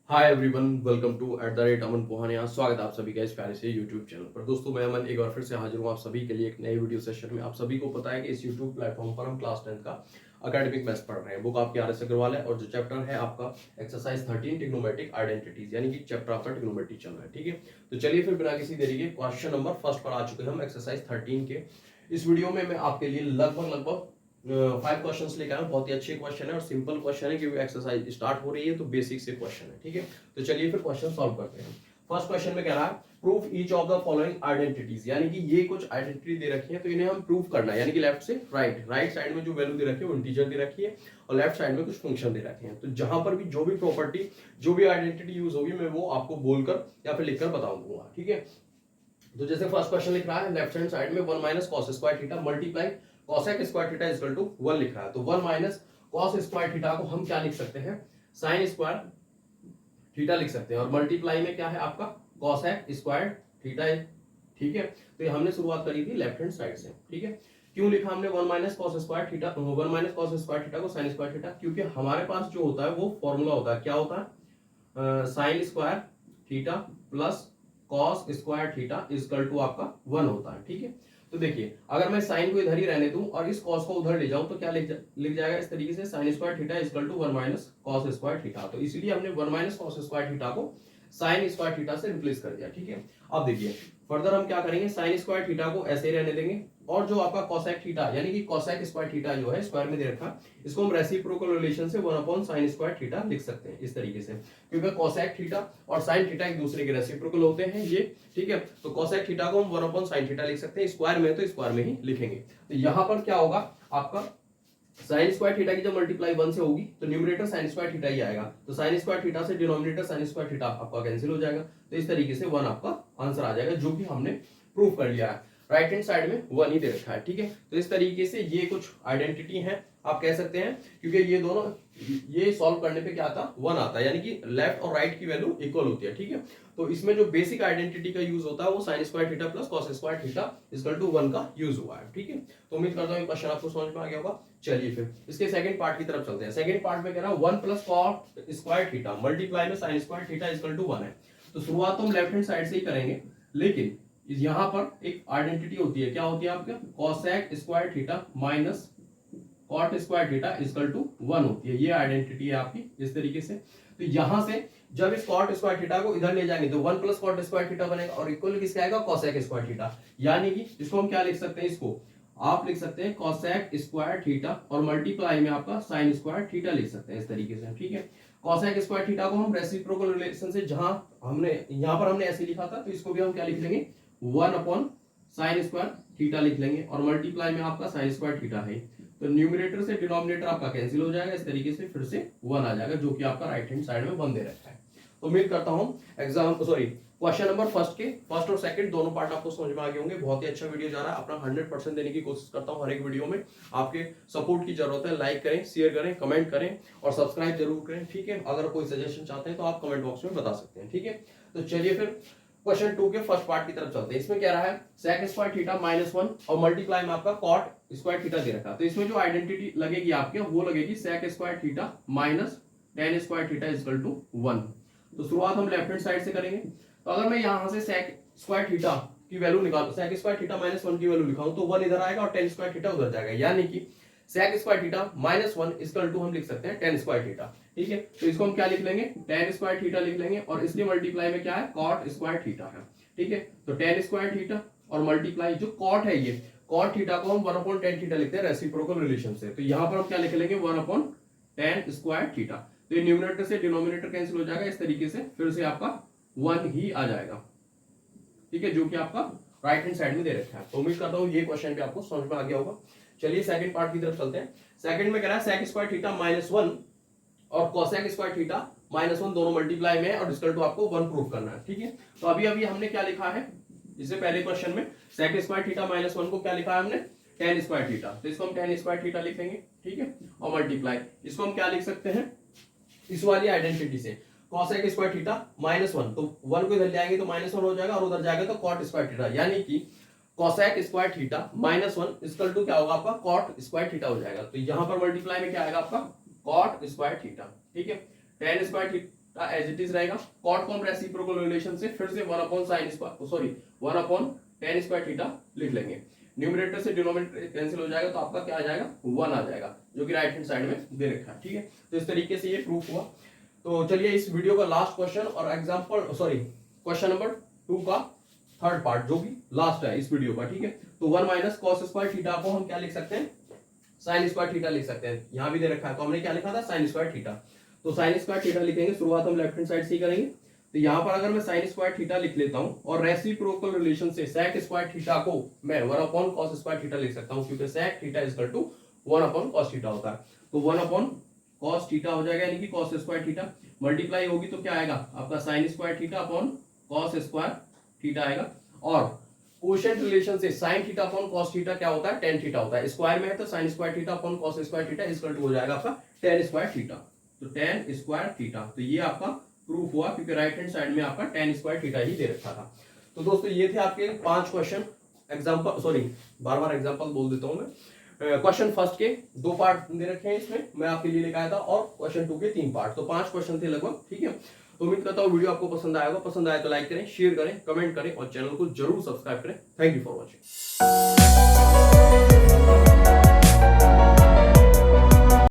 Hi everyone, welcome to @अमन पोहानिया। स्वागत है आप सभी का इस प्यारे से यूट्यूब चैनल पर। दोस्तों, मैं अमन एक बार फिर से हाजिर हूँ आप सभी के लिए एक नए वीडियो सेशन में। आप सभी को पता है कि इस यूट्यूब प्लेटफॉर्म पर हम क्लास 10 का अकेडमिक मैथ्स पढ़ रहे हैं। बुक आपकी RS अग्रवाल है और जो चैप्टर है आपका एक्सरसाइज 13 ट्रिग्नोमेट्रिक आइडेंटिटीज, यानी कि चैप्टर आपका ट्रिग्नोमेट्री चल रहा है। ठीक है, तो चलिए फिर बिना किसी देरी के क्वेश्चन नंबर फर्स्ट पर आ चुके हैं हम एक्सरसाइज 13 के। इस वीडियो में मैं आपके लिए लगभग 5 क्वेश्चंस लेकर आया हूं। बहुत ही अच्छे क्वेश्चन है और सिंपल क्वेश्चन है क्योंकि एक्सरसाइज स्टार्ट हो रही है, तो बेसिक से क्वेश्चन है। ठीक है, तो चलिए फिर क्वेश्चन सॉल्व करते हैं। फर्स्ट क्वेश्चन में कह रहा है proof each of the following identities, यानी कि ये कुछ आइडेंटिटी दे रखी है तो इन्हें हम प्रूफ करना है। यानी कि लेफ्ट से राइट साइड में जो वैल्यू दे रखी है वो इंटीजर दे रखी है और लेफ्ट साइड में कुछ फंक्शन दे रखे हैं। तो जहां पर भी जो भी प्रॉपर्टी जो भी आइडेंटिटी यूज होगी मैं वो आपको बोलकर या फिर लिखकर बता दूंगा। ठीक है, तो जैसे फर्स्ट क्वेश्चन लिख रहा है लेफ्ट हैंड साइड में 1 minus cos square theta multiply cosec square theta is equal to 1 लिख रहा है। तो 1 माइनस कॉस स्क्वायर थीटा को हम क्या लिख सकते हैं, साइन स्क्वायर थीटा लिख सकते हैं और मल्टीप्लाई में क्या है आपका कॉसेक स्क्वायर थीटा है। ठीक है, तो ये हमने शुरुआत करी थी लेफ्ट हैंड साइड से। ठीक है, क्यों लिखा हमने 1 minus cos square theta 1 minus cos square theta को साइन स्क्वायर थीटा, क्योंकि हमारे पास जो होता है वो फॉर्मूला होता है, क्या होता है, sin square theta plus cos square theta equal to आपका 1 होता है। ठीक है, तो देखिए अगर मैं साइन को इधर ही रहने दूं और इस कॉस को उधर ले जाऊं तो क्या लिख जाएगा इस तरीके से, sin square theta equal to 1 minus cos square theta. तो इसलिए हमने 1 माइनस कॉस स्क्वायर थीटा को साइन स्क्वायर थीटा से रिप्लेस कर दिया। ठीक है, अब देखिए फर्दर हम क्या करेंगे, साइन स्क्वायर थीटा को ऐसे ही रहने देंगे और जो आपका कोसेक थीटा यानी कि कोसेक स्क्वायर थीटा जो है स्क्वायर में दे रखा, इसको हम रेसिप्रोकल रिलेशन से 1 अपॉन साइन स्क्वायर थीटा लिख सकते हैं इस तरीके से, क्योंकि कोसेक थीटा और साइन थीटा एक दूसरे के रेसिप्रोकल होते हैं ये। ठीक है, तो कोसेक थीटा को हम 1 अपॉन साइन थीटा लिख सकते हैं, स्क्वायर में तो स्क्वायर में ही लिखेंगे। तो यहां पर क्या होगा आपका साइन स्क्वायर थीटा की जब मल्टीप्लाई 1 से होगी तो न्यूमरेटर साइन स्क्वायर थीटा ही आएगा, तो साइन स्क्वायर थीटा से डिनोमिनेटर साइन स्क्वायर थीटा आपका कैंसिल हो जाएगा। तो इस तरीके से 1 आपका आंसर आ जाएगा, जो कि हमने प्रूफ कर लिया है। राइट हैंड साइड में 1 ही दे रखा है। ठीक है, तो इस तरीके से ये कुछ आइडेंटिटी है आप कह सकते हैं, क्योंकि ये दोनों ये सॉल्व करने पे क्या आता 1 आता है, यानी कि लेफ्ट और राइट की वैल्यू इक्वल होती है। ठीक है, तो इसमें जो बेसिक आइडेंटिटी का यूज होता है वो sin square theta plus cos square theta equal to 1 का यूज हुआ है। ठीक है, तो उम्मीद करता हूं ये क्वेश्चन आपको समझ में आ गया होगा। चलिए फिर इसके सेकंड पार्ट की तरफ चलते हैं। सेकंड पार्ट में कह रहा है 1 plus cot square theta multiply में sine square theta equal to 1 है। तो शुरुआत तो हम लेफ्ट हैंड साइड से ही करेंगे, लेकिन यहां पर एक आइडेंटिटी होती है, क्या होती है आपका, cosec square theta minus cot square theta equal to 1 होती है। ये आइडेंटिटी है आपकी इस तरीके से। तो यहां से जब इस कॉट स्क्वायर थीटा को इधर ले जाएंगे तो 1 प्लस कॉट स्क्वायर थीटा बनेगा और इक्वल किसका आएगा, कोसेक स्क्वायर थीटा। यानी कि इसको हम क्या लिख सकते हैं, इसको आप लिख सकते हैं कोसेक स्क्वायर थीटा और मल्टीप्लाई में आपका साइन स्क्वायर थीटा लिख सकते हैं इस तरीके से। ठीक है, कोसेक स्क्वायर थीटा को हम रेसिप्रोकल रिलेशन से जहां हमने यहां पर हमने ऐसे लिखा था तो इसको भी हम क्या लिख लेंगे 1 अपॉन साइन स्क्वायर थीटा लिख लेंगे और मल्टीप्लाई में आपका साइन स्क्वायर थीटा है। तो न्यूमरेटर से डिनोमिनेटर आपका कैंसिल हो जाएगा, इस तरीके से फिर से 1 आ जाएगा, जो कि आपका राइट हैंड साइड में 1 दे रखा है। तो उम्मीद करता हूं क्वेश्चन नंबर फर्स्ट और सेकंड दोनों पार्ट आपको समझ में आ गए होंगे। बहुत ही अच्छा वीडियो जा रहा है, अपना 100% देने की कोशिश करता हूं हर एक वीडियो में। आपके सपोर्ट की जरूरत है, लाइक करें, शेयर करें, कमेंट करें और सब्सक्राइब जरूर करें। ठीक है, अगर कोई सजेशन चाहते हैं तो आप कमेंट बॉक्स में बता सकते हैं। ठीक है, तो चलिए फिर क्वेश्चन 2 के फर्स्ट पार्ट की तरफ चलते हैं। इसमें क्या रहा है, सेक स्क्वायर थीटा -1 और मल्टीप्लाई में आपका कॉट स्क्वायर थीटा दे रखा है। तो इसमें जो आइडेंटिटी लगेगी आपके वो लगेगी sec square theta minus tan square theta equal to 1। तो शुरुआत हम लेफ्ट हैंड साइड से करेंगे। तो अगर मैं यहां से सेक स्क्वायर थीटा की वैल्यू निकालूं, सेक स्क्वायर थीटा -1 की वैल्यू लिखाऊं तो 1 इधर आएगा और टेन स्क्वायर थीटा उधर जाएगा, यानी कि sec square theta -1 equal to हम लिख सकते हैं टेन स्क्वायर थीटा। ठीक है, तो इसको हम क्या लिख लेंगे, टेन स्क्वायर थीटा लिख लेंगे और इसलिए मल्टीप्लाई में क्या है, कॉट स्क्वायर थीटा है। ठीक है, तो टेन स्क्वायर थीटा और मल्टीप्लाई जो कॉट है, ये कॉट थीटा को हम 1 अपॉन टेन थीटा लिखते हैं रेसिप्रोकल रिलेशन से। तो यहां पर हम क्या लिख लेंगे 1 अपॉन टेन स्क्वायर थीटा। तो ये न्यूमरेटर से डिनोमिनेटर कैंसिल हो जाएगा, इस तरीके से फिर से आपका 1 ही आ जाएगा। ठीक है, जो कि आपका राइट हैंड साइड में दे रखा है। तो उम्मीद करता हूं ये क्वेश्चन भी आपको समझ में आ गया होगा। चलिए सेकंड पार्ट की तरफ चलते हैं। सेकंड में कह रहा है सेक स्क्वायर थीटा -1 और कोसेक स्क्वायर थीटा -1 दोनों मल्टीप्लाई में है और इक्वल टू आपको 1 प्रूव करना है। ठीक है, तो अभी हमने क्या लिखा है, इससे पहले क्वेश्चन में सेक स्क्वायर थीटा -1 को क्या लिखा है हमने, टेन स्क्वायर थीटा। तो इसको हम टेन स्क्वायर थीटा लिखेंगे। ठीक है, और मल्टीप्लाई इसको हम क्या लिख सकते हैं, इस वाली आइडेंटिटी से कोसेक स्क्वायर थीटा -1, तो 1 को इधर ले आएंगे तो -1 हो जाएगा और उधर जाएगा तो कॉट स्क्वायर थीटा, यानी कि cosec square theta -1 equal to क्या होगा आपका कॉट स्क्वायर थीटा हो जाएगा। तो यहां पर मल्टीप्लाई में क्या आएगा आपका कॉट स्क्वायर थीटा। ठीक है, tan square theta as it is रहेगा। कॉट को हम रेसिप्रोकल रिलेशन से फिर से 1 अपॉन tan स्क्वायर थीटा लिख लेंगे। न्यूमरेटर से डिनोमिनेटर कैंसिल हो जाएगा तो आपका क्या आ जाएगा 1 आ जाएगा, जो कि राइट हैंड साइड में दे रखा है। ठीक है, तो इस तरीके से ये प्रूफ हुआ। तो चलिए इस वीडियो का लास्ट क्वेश्चन और क्वेश्चन नंबर 2 का थर्ड पार्ट जो भी लास्ट है इस वीडियो का। ठीक है, तो 1 माइनस कॉस स्क्वायर थीटा को हम क्या लिख सकते हैं, साइन स्क्वायर थीटा लिख सकते हैं। यहां भी दे रखा है तो हमने क्या लिखा था, साइन स्क्वायर थीटा। तो साइन स्क्वायर थीटा लिखेंगे, शुरुआत हम लेफ्ट हैंड साइड से ही करेंगे। तो यहां पर अगर मैं साइन स्क्वायर थीटा लिख लेता हूं और रेसिप्रोकल रिलेशन से sec स्क्वायर थीटा को मैं 1 अपॉन cos स्क्वायर थीटा लिख सकता हूं, क्योंकि sec theta is equal to 1 upon cos theta होता है। तो 1 अपॉन cos थीटा हो जाएगा, यानी कि cos स्क्वायर थीटा मल्टीप्लाई होगी तो क्या आएगा आपका sin square theta upon cos square theta आएगा। और कोशेंट रिलेशन से sin theta upon cos theta क्या होता है, tan थीटा होता है। स्क्वायर में है तो sin square theta upon cos square theta is equal to हो जाएगा आपका tan स्क्वायर थीटा। तो tan स्क्वायर थीटा, तो ये आपका प्रूफ हुआ, क्योंकि राइट हैंड साइड में आपका tan स्क्वायर थीटा ही दे रखा था। तो दोस्तों ये थे आपके 5 क्वेश्चन, बार एग्जांपल बोल देता हूं मैं। क्वेश्चन फर्स्ट के 2 पार्ट दे रखे हैं, इसमें मैं आपके लिए लेकर आया था, और क्वेश्चन 2 के 3 पार्ट, तो 5 क्वेश्चन थे लगभग। ठीक है, तो उम्मीद करता हूं वीडियो आपको पसंद आया होगा। पसंद आए तो लाइक करें, शेयर करें, कमेंट करें और चैनल को जरूर सब्सक्राइब करें। Thank you for watching.